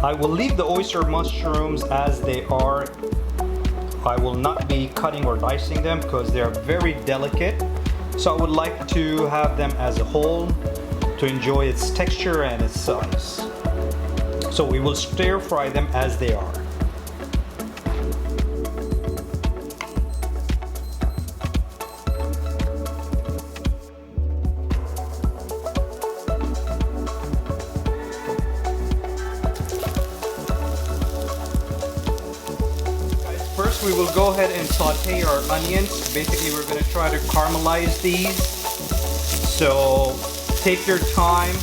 I will leave the oyster mushrooms as they are. I will not be cutting or dicing them because they are very delicate. So I would like to have them as a whole to enjoy its texture and its size. So we will stir fry them as they are. First, we will go ahead and saute our onions. Basically, we're going to try to caramelize these. So take your time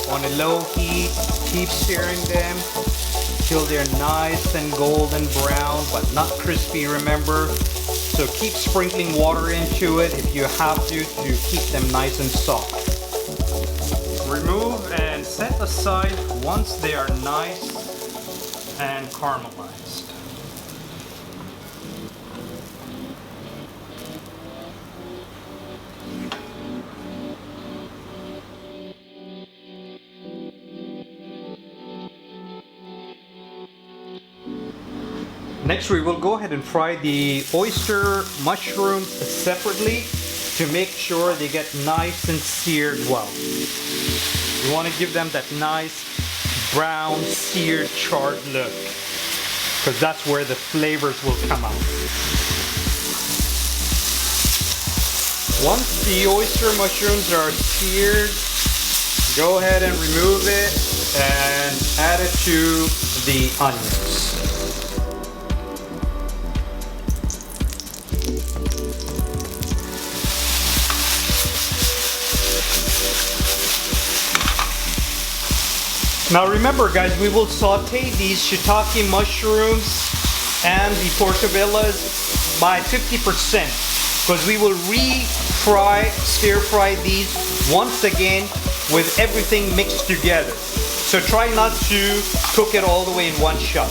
on a low heat. Keep stirring them till they're nice and golden brown, but not crispy, remember. So keep sprinkling water into it if you have to keep them nice and soft. Remove and set aside once they are nice and caramelized. Next, we will go ahead and fry the oyster mushrooms separately to make sure they get nice and seared well. You want to give them that nice brown, seared, charred look, because that's where the flavors will come out. Once the oyster mushrooms are seared, go ahead and remove it and add it to the onions. Now remember guys, we will saute these shiitake mushrooms and the portabellas by 50% because we will stir fry these once again with everything mixed together. So try not to cook it all the way in one shot.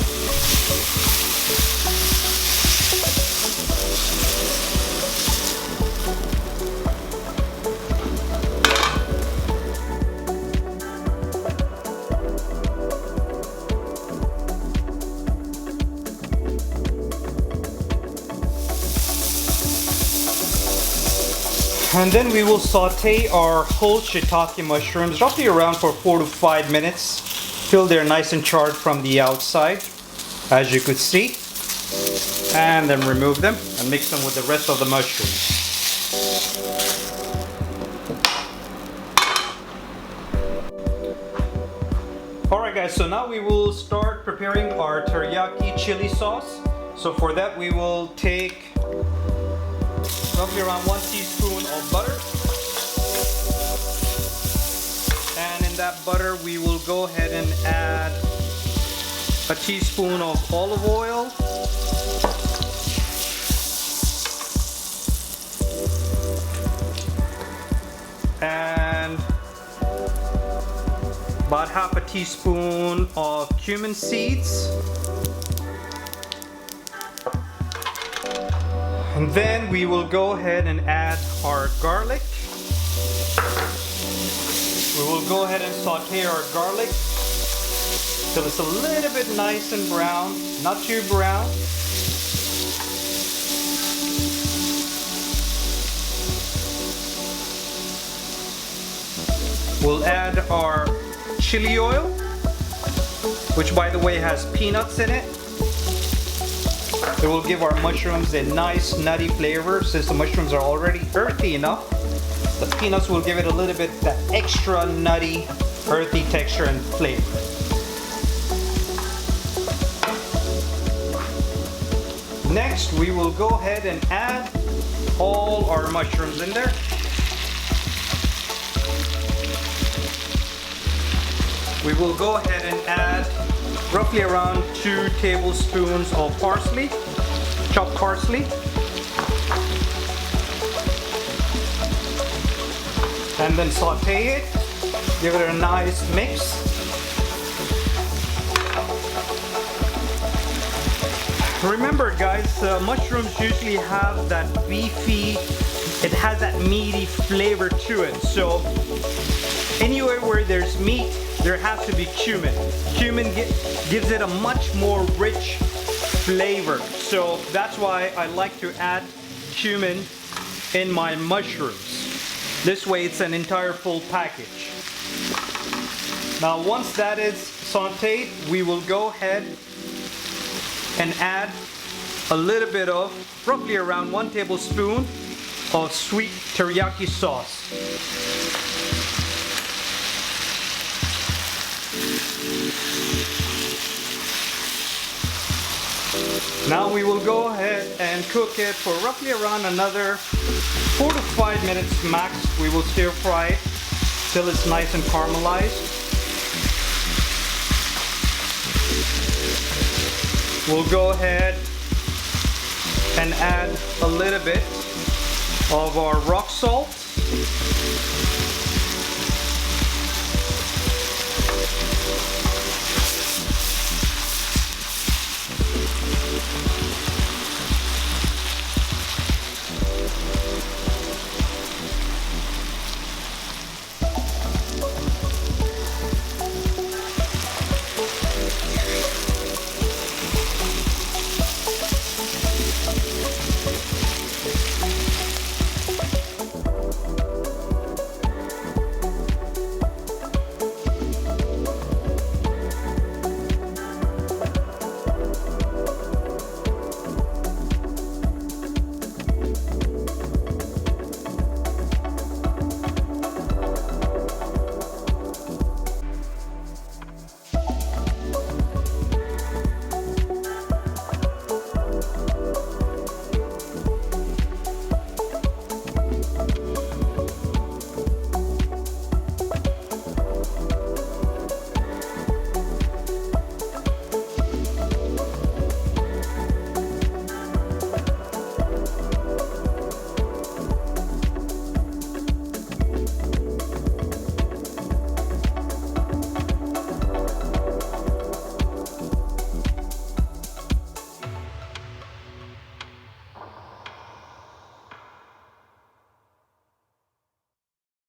And then we will saute our whole shiitake mushrooms roughly around for 4 to 5 minutes till they're nice and charred from the outside, as you could see. And then remove them and mix them with the rest of the mushrooms. Alright guys, so now we will start preparing our teriyaki chili sauce. So for that we will take roughly around 1 teaspoon of butter, and in that butter we will go ahead and add a teaspoon of olive oil, and about half a teaspoon of cumin seeds. And then we will go ahead and add our garlic. We will go ahead and saute our garlic till it's a little bit nice and brown, not too brown. We'll add our chili oil, which by the way has peanuts in it. It will give our mushrooms a nice nutty flavor since the mushrooms are already earthy enough. The peanuts will give it a little bit that extra nutty, earthy texture and flavor. Next, we will go ahead and add all our mushrooms in there. We will go ahead and add roughly around 2 tablespoons of parsley, chopped parsley. And then saute it, give it a nice mix. Remember guys, mushrooms usually have that beefy, it has that meaty flavor to it. So anywhere where there's meat, there has to be cumin. Cumin gives it a much more rich flavor. So that's why I like to add cumin in my mushrooms. This way it's an entire full package. Now once that is sauteed, we will go ahead and add a little bit of, roughly around 1 tablespoon of sweet teriyaki sauce. Now we will go ahead and cook it for roughly around another 4 to 5 minutes max. We will stir fry it till it's nice and caramelized. We'll go ahead and add a little bit of our rock salt.